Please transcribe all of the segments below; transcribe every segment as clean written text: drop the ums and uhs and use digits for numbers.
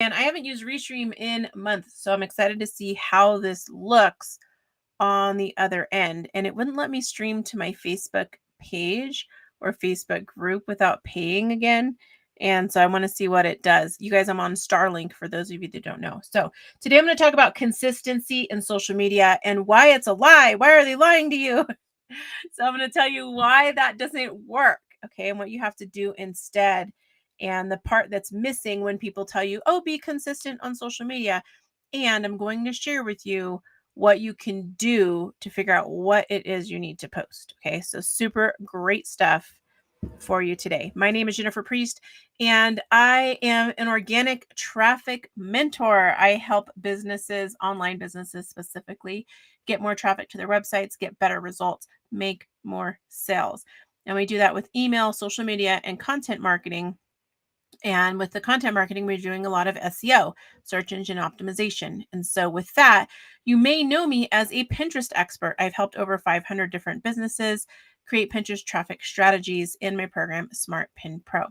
And I haven't used Restream in months, so I'm excited to see how this looks on the other end. And it wouldn't let me stream to my Facebook page or Facebook group without paying again. And so I want to see what it does. You guys, I'm on Starlink for those of you that don't know. So today I'm going to talk about consistency in social media and why it's a lie. Why are they lying to you? So I'm going to tell you why that doesn't work, okay, and what you have to do instead. And the part that's missing when people tell you, oh, be consistent on social media. And I'm going to share with you what you can do to figure out what it is you need to post. Okay, so super great stuff for you today. My name is Jennifer Priest, and I am an organic traffic mentor. I help businesses, online businesses specifically, get more traffic to their websites, get better results, make more sales. And we do that with email, social media, and content marketing. And with the content marketing, we're doing a lot of SEO, search engine optimization. And so, with that, you may know me as a Pinterest expert. I've helped over 500 different businesses create Pinterest traffic strategies in my program, Smart Pin Pro.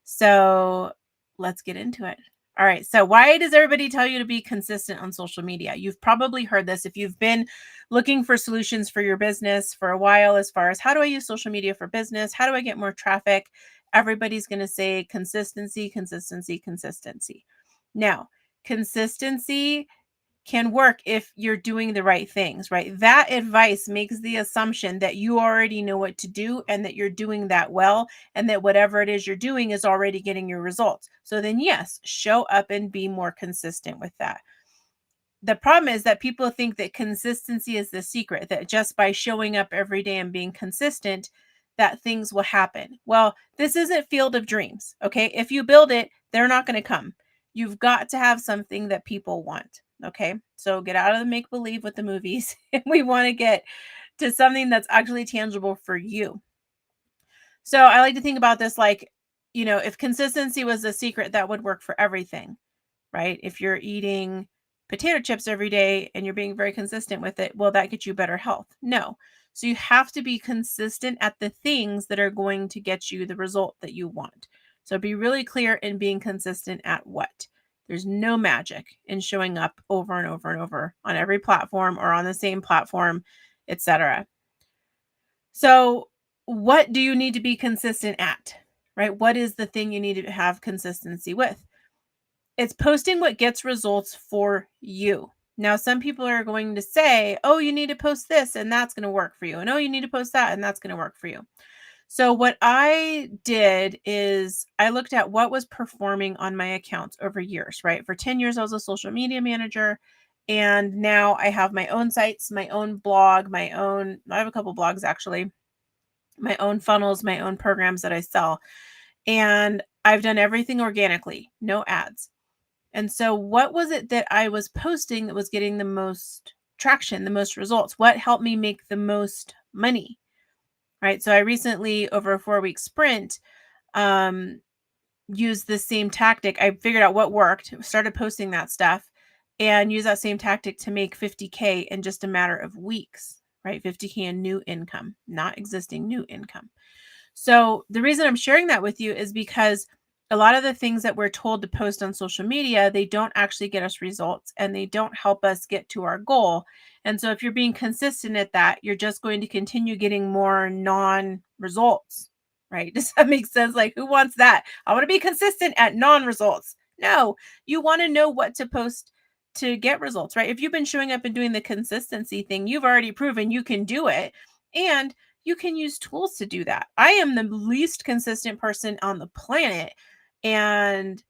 So, let's get into it. All right. So, why does everybody tell you to be consistent on social media? You've probably heard this if you've been looking for solutions for your business for a while, as far as how do I use social media for business? How do I get more traffic? Everybody's going to say consistency, consistency, consistency. Now, consistency can work if you're doing the right things, right? That advice makes the assumption that you already know what to do and that you're doing that well and that whatever it is you're doing is already getting your results. So then, yes, show up and be more consistent with that. The problem is that people think that consistency is the secret, that just by showing up every day and being consistent, that things will happen. Well, this isn't Field of Dreams, okay? If you build it, they're not going to come. You've got to have something that people want, okay? So get out of the make believe with the movies. We want to get to something that's actually tangible for you. So I like to think about this like, if consistency was the secret, that would work for everything, right? If you're eating potato chips every day and you're being very consistent with it, will that get you better health? No. So you have to be consistent at the things that are going to get you the result that you want. So be really clear in being consistent at what. There's no magic in showing up over and over and over on every platform or on the same platform, etc. So what do you need to be consistent at? Right? What is the thing you need to have consistency with? It's posting what gets results for you. Now, some people are going to say, oh, you need to post this and that's going to work for you. And oh, you need to post that and that's going to work for you. So, what I did is I looked at what was performing on my accounts over years, right? For 10 years, I was a social media manager. And now I have my own sites, my own blog, I have a couple blogs actually, my own funnels, my own programs that I sell. And I've done everything organically, no ads. And so, what was it that I was posting that was getting the most traction, the most results? What helped me make the most money? Right. So, I recently, over a 4-week sprint, um, used the same tactic. I figured out what worked, started posting that stuff, and use that same tactic to make 50K in just a matter of weeks. Right. 50K in new income, not existing new income. So the reason I'm sharing that with you is because a lot of the things that we're told to post on social media, they don't actually get us results and they don't help us get to our goal. And so if you're being consistent at that, you're just going to continue getting more non-results, right? Does that make sense? Like, who wants that? I want to be consistent at non-results. No, you want to know what to post to get results, right? If you've been showing up and doing the consistency thing, you've already proven you can do it. And you can use tools to do that. I am the least consistent person on the planet, and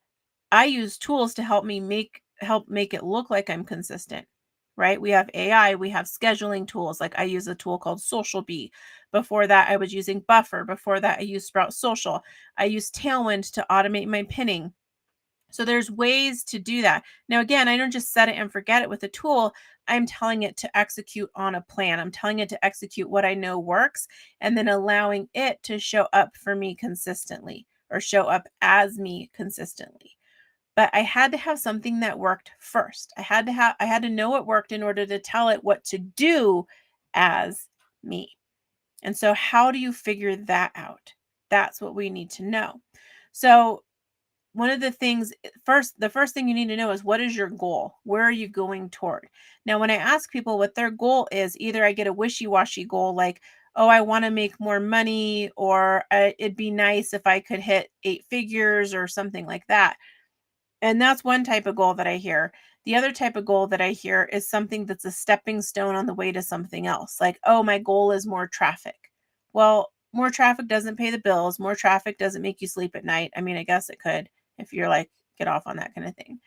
I use tools to help make it look like I'm consistent. Right? We have AI, we have scheduling tools. Like I use a tool called Social Bee. Before that, I was using Buffer. Before that, I used Sprout Social. I use Tailwind to automate my pinning. So there's ways to do that. Now, again, I don't just set it and forget it with a tool. I'm telling it to execute on a plan. I'm telling it to execute what I know works and then allowing it to show up for me consistently or show up as me consistently. But I had to have something that worked first. I had to know it worked in order to tell it what to do as me. And so how do you figure that out? That's what we need to know. So one of the things the first thing you need to know is, what is your goal? Where are you going toward? Now, when I ask people what their goal is, either I get a wishy-washy goal like, oh, I want to make more money, or it'd be nice if I could hit 8 figures or something like that. And that's one type of goal that I hear. The other type of goal that I hear is something that's a stepping stone on the way to something else. Like, oh, my goal is more traffic. Well, more traffic doesn't pay the bills. More traffic doesn't make you sleep at night. I mean, I guess it could if you're like, get off on that kind of thing.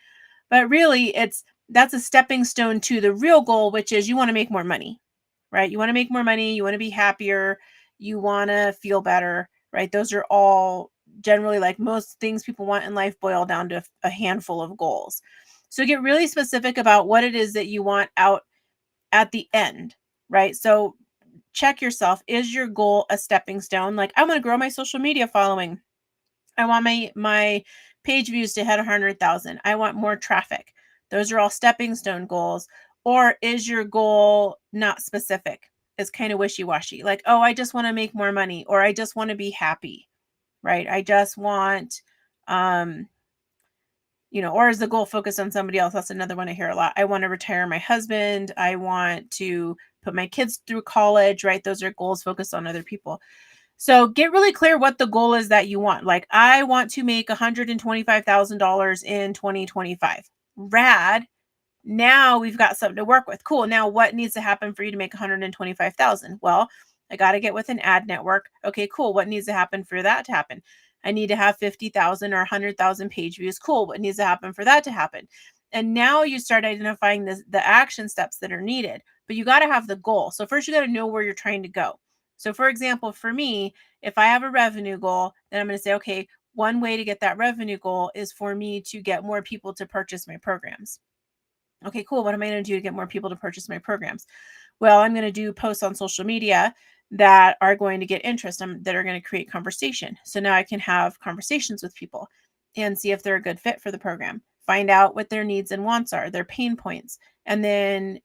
But really, that's a stepping stone to the real goal, which is you want to make more money, right? You want to make more money. You want to be happier. You want to feel better, right? Those are all generally, like most things people want in life, boil down to a handful of goals. So get really specific about what it is that you want out at the end, right? So check yourself. Is your goal a stepping stone? Like, I want to grow my social media following. I want my page views to hit 100,000. I want more traffic. Those are all stepping stone goals. Or is your goal not specific? It's kind of wishy-washy. Like, oh, I just want to make more money, or I just want to be happy, right? I just want, or is the goal focused on somebody else? That's another one I hear a lot. I want to retire my husband. I want to put my kids through college, right? Those are goals focused on other people. So get really clear what the goal is that you want. Like, I want to make $125,000 in 2025. Rad. Now we've got something to work with. Cool. Now what needs to happen for you to make 125,000? Well, I got to get with an ad network. Okay, cool. What needs to happen for that to happen? I need to have 50,000 or 100,000 page views. Cool. What needs to happen for that to happen? And now you start identifying the action steps that are needed, but you got to have the goal. So first you got to know where you're trying to go. So for example, for me, if I have a revenue goal, then I'm going to say, okay, one way to get that revenue goal is for me to get more people to purchase my programs. Okay, cool. What am I going to do to get more people to purchase my programs? Well, I'm going to do posts on social media that are going to get interest, that are going to create conversation. So now I can have conversations with people and see if they're a good fit for the program, find out what their needs and wants are, their pain points, and then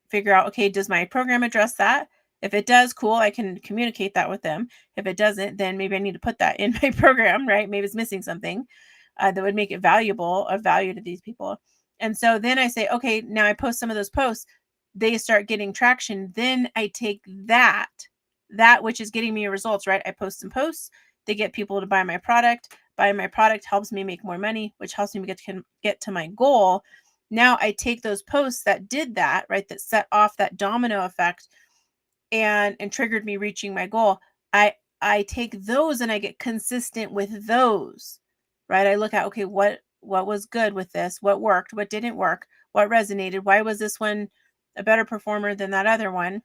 figure out, okay, does my program address that? If it does, cool, I can communicate that with them. If it doesn't, then maybe I need to put that in my program, right? Maybe it's missing something that would make it of value to these people. And so then I say, okay, now I post some of those posts, they start getting traction. Then I take that which is getting me results, right? I post some posts, they get people to buy my product. Buying my product helps me make more money, which helps me get to my goal. Now I take those posts that did that, right? That set off that domino effect and triggered me reaching my goal. I take those and I get consistent with those, right? I look at, okay, what was good with this? What worked? What didn't work? What resonated? Why was this one a better performer than that other one?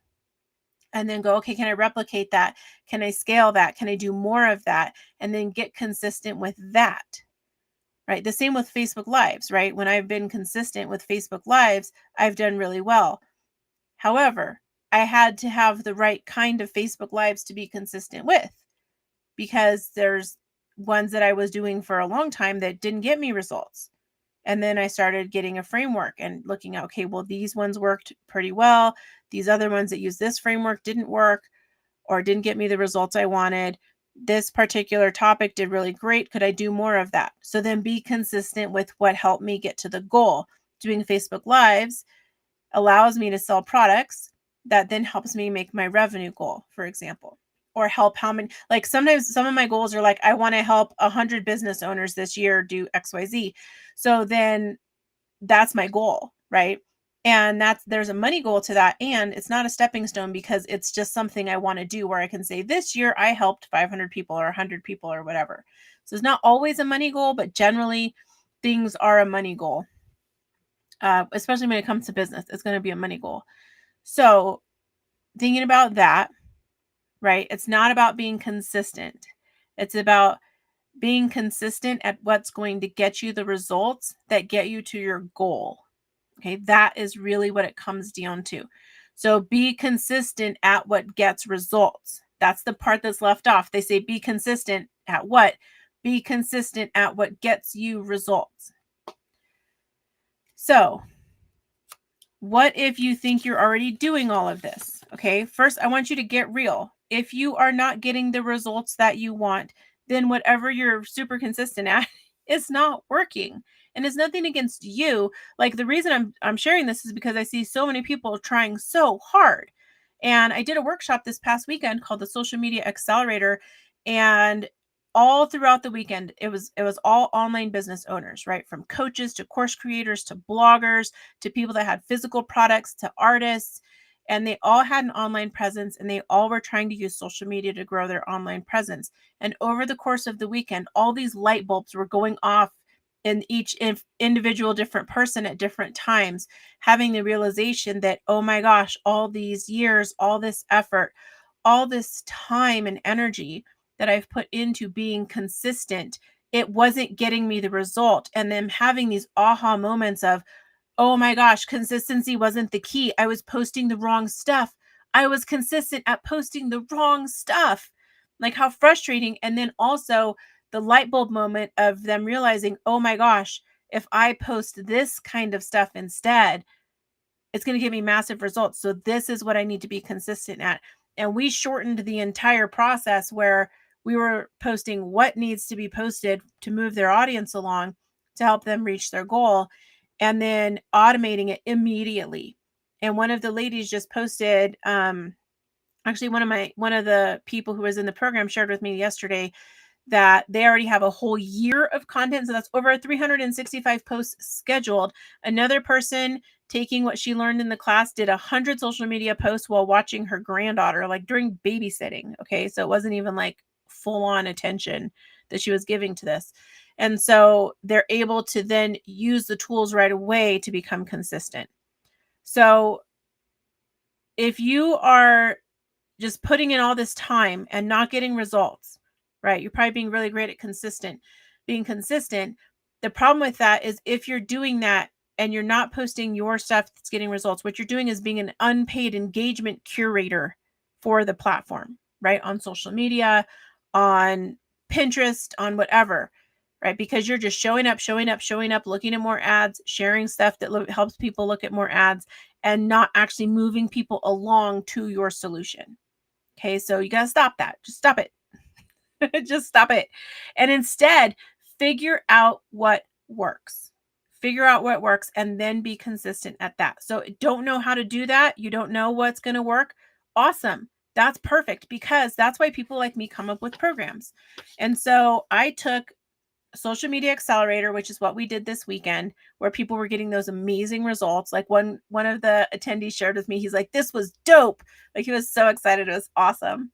And then go, okay, can I replicate that? Can I scale that? Can I do more of that? And then get consistent with that, right? The same with Facebook Lives, right? When I've been consistent with Facebook Lives, I've done really well. However, I had to have the right kind of Facebook Lives to be consistent with, because there's ones that I was doing for a long time that didn't get me results. And then I started getting a framework and looking at, okay, well, these ones worked pretty well. These other ones that use this framework didn't work or didn't get me the results I wanted. This particular topic did really great. Could I do more of that? So then be consistent with what helped me get to the goal. Doing Facebook Lives allows me to sell products that then helps me make my revenue goal, for example, or help how many, like sometimes some of my goals are like, I want to help 100 business owners this year do XYZ. So then that's my goal, right? And there's a money goal to that. And it's not a stepping stone because it's just something I want to do where I can say, this year I helped 500 people or 100 people or whatever. So it's not always a money goal, but generally things are a money goal. Especially when it comes to business, it's going to be a money goal. So thinking about that, right? It's not about being consistent. It's about being consistent at what's going to get you the results that get you to your goal. Okay, that is really what it comes down to. So be consistent at what gets results. That's the part that's left off. They say be consistent at what? Be consistent at what gets you results. So what if you think you're already doing all of this? Okay, first I want you to get real. If you are not getting the results that you want, then whatever you're super consistent at, It's not working. And it's nothing against you. Like, the reason I'm sharing this is because I see so many people trying so hard. And I did a workshop this past weekend called the Social Media Accelerator, and all throughout the weekend it was all online business owners, right? From coaches to course creators to bloggers to people that had physical products to artists, and they all had an online presence, and they all were trying to use social media to grow their online presence. And over the course of the weekend, all these light bulbs were going off in each individual different person at different times, having the realization that, oh my gosh, all these years, all this effort, all this time and energy that I've put into being consistent, it wasn't getting me the result. And then having these aha moments of, oh my gosh, consistency wasn't the key. I was posting the wrong stuff. I was consistent at posting the wrong stuff. Like, how frustrating. And then also the light bulb moment of them realizing, oh my gosh, if I post this kind of stuff instead, it's going to give me massive results. So this is what I need to be consistent at. And we shortened the entire process where we were posting what needs to be posted to move their audience along to help them reach their goal, and then automating it immediately. And one of the ladies just posted, actually one of the people who was in the program shared with me yesterday that they already have a whole year of content. So that's over 365 posts scheduled. Another person taking what she learned in the class did 100 social media posts while watching her granddaughter, like during babysitting. Okay. So it wasn't even like full on attention that she was giving to this. And so they're able to then use the tools right away to become consistent. So if you are just putting in all this time and not getting results, right? You're probably being really great at being consistent. The problem with that is if you're doing that and you're not posting your stuff that's getting results, what you're doing is being an unpaid engagement curator for the platform, right? On social media, on Pinterest, on whatever, right? Because you're just showing up, looking at more ads, sharing stuff that helps people look at more ads, and not actually moving people along to your solution. Okay, so you got to stop that. Just stop it. Just stop it. And instead, figure out what works. Figure out what works and then be consistent at that. So, don't know how to do that. You don't know what's going to work. Awesome. That's perfect, because that's why people like me come up with programs. And so I took Social Media Accelerator, which is what we did this weekend, where people were getting those amazing results. Like, one of the attendees shared with me, he's like, this was dope. Like, he was so excited. It was awesome.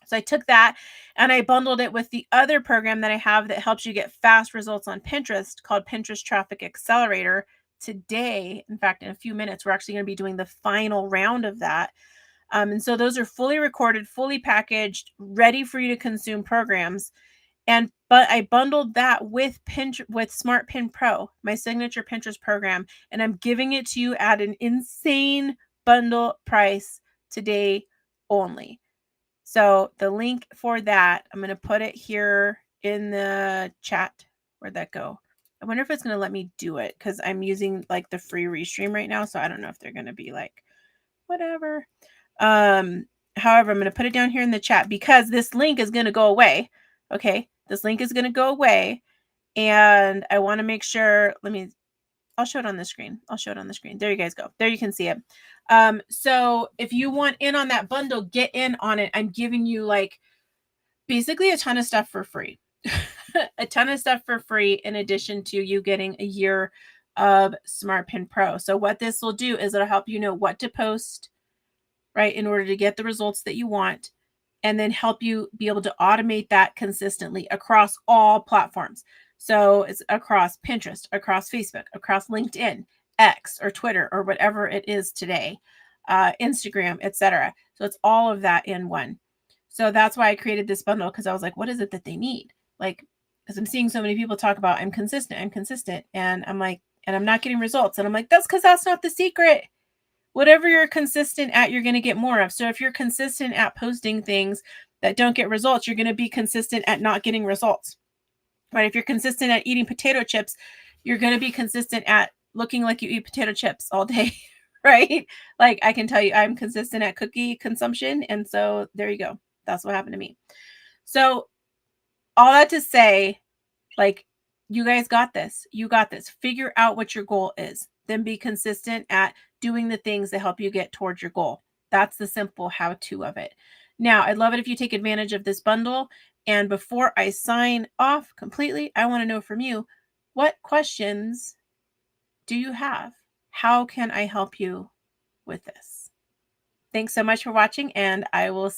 So I took that and I bundled it with the other program that I have that helps you get fast results on Pinterest, called Pinterest Traffic Accelerator. Today, in fact, in a few minutes, we're actually going to be doing the final round of that. And so those are fully recorded, fully packaged, ready for you to consume programs. But I bundled that with Smart Pin Pro, my signature Pinterest program, and I'm giving it to you at an insane bundle price today only. So the link for that, I'm going to put it here in the chat. Where'd that go? I wonder if it's going to let me do it, because I'm using like the free Restream right now. So I don't know if they're going to be like, whatever. However, I'm going to put it down here in the chat because this link is going to go away. Okay. This link is going to go away. And I want to make sure, I'll show it on the screen. There you guys go. There you can see it. So if you want in on that bundle, get in on it. I'm giving you like basically a ton of stuff for free. A ton of stuff for free in addition to you getting a year of Smart Pin Pro. So what this will do is it'll help you know what to post, right, in order to get the results that you want, and then help you be able to automate that consistently across all platforms. So it's across Pinterest, across Facebook, across LinkedIn, X or Twitter or whatever it is today, Instagram, etc. So it's all of that in one. So that's why I created this bundle, because I was like, what is it that they need? Like, because I'm seeing so many people talk about I'm consistent. And I'm like, and I'm not getting results. And I'm like, that's because that's not the secret. Whatever you're consistent at, you're going to get more of. So if you're consistent at posting things that don't get results, you're going to be consistent at not getting results. Right? If you're consistent at eating potato chips, you're going to be consistent at looking like you eat potato chips all day. Right? Like, I can tell you, I'm consistent at cookie consumption. And so there you go. That's what happened to me. So all that to say, like, You guys got this. You got this. Figure out what your goal is. Then be consistent at doing the things that help you get towards your goal. That's the simple how-to of it. Now, I'd love it if you take advantage of this bundle. And before I sign off completely, I want to know from you, what questions do you have? How can I help you with this? Thanks so much for watching, and I will